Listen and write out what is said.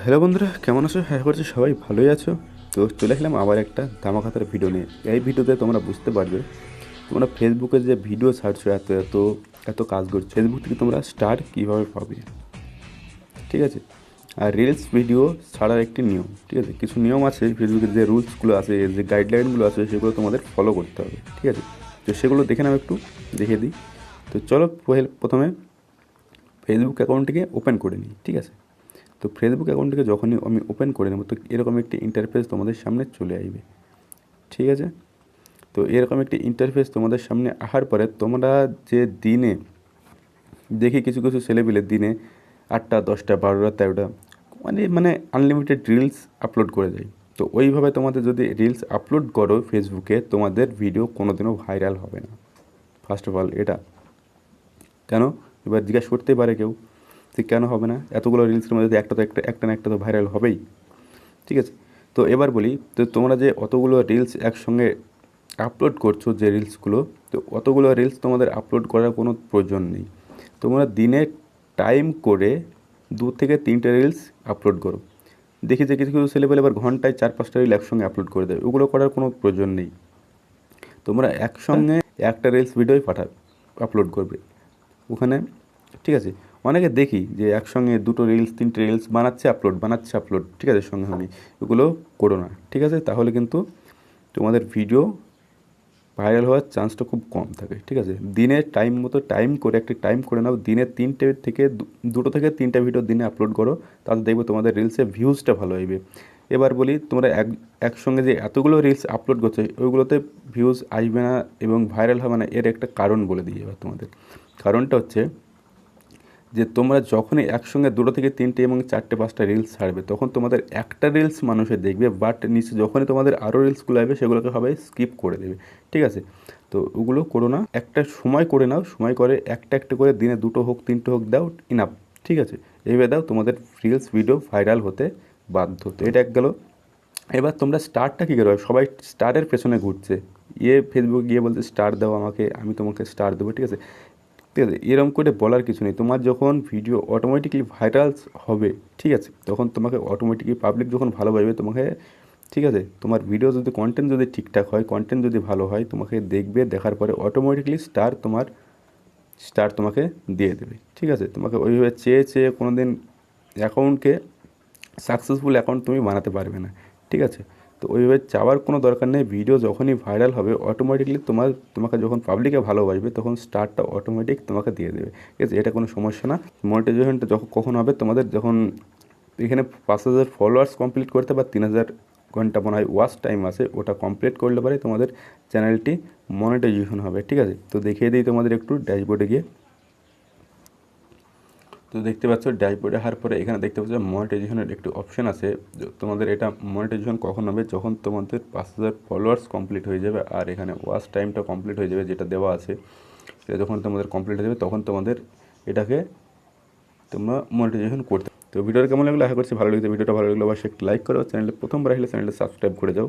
Hello বন্ধুরা, কেমন আছো? আশা করছি সবাই ভালোই আছো। তো চলে আসলাম আবার একটা ধামাকাতার ভিডিও নিয়ে। এই ভিডিওতে তোমরা বুঝতে পারবে তোমরা ফেসবুকে যে ভিডিও ছাড়ছো, এত এত এত কাজ করছো, ফেসবুক থেকে তোমরা স্টার কীভাবে পাবে, ঠিক আছে? আর রিলস ভিডিও ছাড়ার একটি নিয়ম, ঠিক আছে? কিছু নিয়ম আছে, ফেসবুকের যে রুলসগুলো আছে, যে গাইডলাইনগুলো আছে, সেগুলো তোমাদের ফলো করতে হবে, ঠিক আছে? তো সেগুলো দেখে নাও, একটু দেখে দিই। তো চলো প্রথমে ফেসবুক অ্যাকাউন্টটিকে ওপেন করে নিই, ঠিক আছে? তো ফেসবুক অ্যাকাউন্টটিকে যখনই আমি ওপেন করে নেব, তো এরকম একটি ইন্টারফেস তোমাদের সামনে চলে আসবে, ঠিক আছে? তো এরকম একটি ইন্টারফেস তোমাদের সামনে আসার পরে তোমরা যে দিনে দেখি কিছু কিছু ছেলেপিলে দিনে 8টা 10টা 12টা 13টা মানে আনলিমিটেড রিলস আপলোড করে দেয়। তো ওইভাবে তোমাদের যদি রিলস আপলোড করো ফেসবুকে, তোমাদের ভিডিও কোনো দিনও ভাইরাল হবে না। ফার্স্ট অফ অল এটা কেন, এবার জিজ্ঞেস করতেই পারে কেউ যে কেন হবে না? এতগুলো রিলসের মধ্যে একটা তো একটা না একটা তো ভাইরাল হবেই, ঠিক আছে? তো এবার বলি, তো তোমরা যে অতগুলো রিলস একসঙ্গে আপলোড করছো, যে রিলসগুলো, তো অতগুলো রিলস তোমাদের আপলোড করার কোনো প্রয়োজন নেই। তোমরা দিনে টাইম করে 2 থেকে 3টে রিলস আপলোড করো। দেখি যে কিছু কিছু ছেলেপেলে এবার ঘন্টায় 4-5টা রিল একসঙ্গে আপলোড করে দেবে, ওগুলো করার কোনো প্রয়োজন নেই। তোমরা একসঙ্গে একটা রিলস ভিডিওই আপলোড করবে ওখানে, ঠিক আছে? অনেকে দেখি যে একসঙ্গে 2টো রিলস 3টে রিলস বানাচ্ছে আপলোড, ঠিক আছে? সঙ্গে সঙ্গে এগুলো করো না, ঠিক আছে? তাহলে কিন্তু তোমাদের ভিডিও ভাইরাল হওয়ার চান্সটা খুব কম থাকে, ঠিক আছে? দিনে টাইম মতো টাইম করে একটা টাইম করে নাও, দিনে 2টো থেকে 3টে ভিডিও দিনে আপলোড করো, তাহলে দেখবে তোমাদের রিলসে ভিউজটা ভালো আসবে। এবার বলি, তোমরা একসঙ্গে যে এতগুলো রিলস আপলোড করছো, ওইগুলোতে ভিউজ আসবে না এবং ভাইরাল হবে না, এর একটা কারণ বলে দিই এবার তোমাদের। কারণটা হচ্ছে যে তোমরা যখনই একসঙ্গে 2টো থেকে 3টে এবং 4টে 5টা রিলস ছাড়বে, তখন তোমাদের একটা রিলস মানুষে দেখবে, বাট নিচে যখনই তোমাদের আরও রিলসগুলো আসবে, সেগুলোকে সবাই স্কিপ করে দেবে, ঠিক আছে? তো ওগুলো করো না, একটা সময় করে নাও, সময় করে একটা একটা করে দিনে 2টো হোক 3টে হোক দাও, ইনাফ, ঠিক আছে? এইভাবে দাও, তোমাদের রিলস ভিডিও ভাইরাল হতে বাধ্য। তো এটা এক গেল। এবার তোমরা স্টারটা কী করবে? সবাই স্টারের পেছনে ঘুরছে, ফেসবুকে গিয়ে বলছে স্টার দাও আমাকে, আমি তোমাকে স্টার দেবো, ঠিক আছে? ঠিক আছে, এরকম করে বলার কিছু নেই। তোমার যখন ভিডিও অটোমেটিকলি ভাইরাল হবে, ঠিক আছে, তখন তোমাকে অটোমেটিকলি পাবলিক যখন ভালোবাসবে তোমাকে, ঠিক আছে, তোমার ভিডিও যদি কন্টেন্ট যদি ঠিকঠাক হয়, কন্টেন্ট যদি ভালো হয়, তোমাকে দেখবে, দেখার পরে অটোমেটিকলি স্টার তোমাকে দিয়ে দেবে, ঠিক আছে? তোমাকে ওইভাবে চেয়ে চেয়ে কোনো দিন অ্যাকাউন্টকে সাকসেসফুল অ্যাকাউন্ট তুমি বানাতে পারবে না, ঠিক আছে? তো ওইভাবে চাওয়ার কোনো দরকার নেই। ভিডিও যখনই ভাইরাল হবে, অটোমেটিকলি তোমাকে যখন পাবলিকে ভালোবাসবে, তখন স্টারটা অটোমেটিক তোমাকে দিয়ে দেবে, ঠিক আছে? এটা কোনো সমস্যা না। মনিটাইজেশনটা কখন হবে? তোমাদের যখন এখানে 5,000 ফলোয়ার্স কমপ্লিট করতে বা 3,000 ঘন্টা মনে হয় ওয়াচ টাইম আছে, ওটা কমপ্লিট করলে পরে তোমাদের চ্যানেলটি মনিটাইজেশন হবে, ঠিক আছে? তো দেখিয়ে দিই তোমাদের একটু ড্যাশবোর্ডে গিয়ে। তো দেখতে পাচ্ছ ড্যাশবোর্ডে আসার পরে এখানে দেখতে পাচ্ছ মনিটাইজেশনের একটি অপশন আছে। তোমাদের এটা মনিটাইজেশন কখন হবে? যখন তোমাদের 5,000 ফলোয়ার্স কমপ্লিট হয়ে যাবে আর এখানে ওয়াচ টাইমটা কমপ্লিট হয়ে যাবে, যেটা দেওয়া আছে, সেটা যখন তোমাদের কমপ্লিট হয়ে যাবে, তখন তোমাদের এটাকে তোমরা মনিটাইজেশন করতে। তো ভিডিওটা কেমন লাগলো? আশা করছি ভালো লাগছে। ভিডিওটা ভালো লাগলে অবশ্যই একটা লাইক করো, চ্যানেলে প্রথমবার আসলে চ্যানেলটা সাবস্ক্রাইব করে যাও।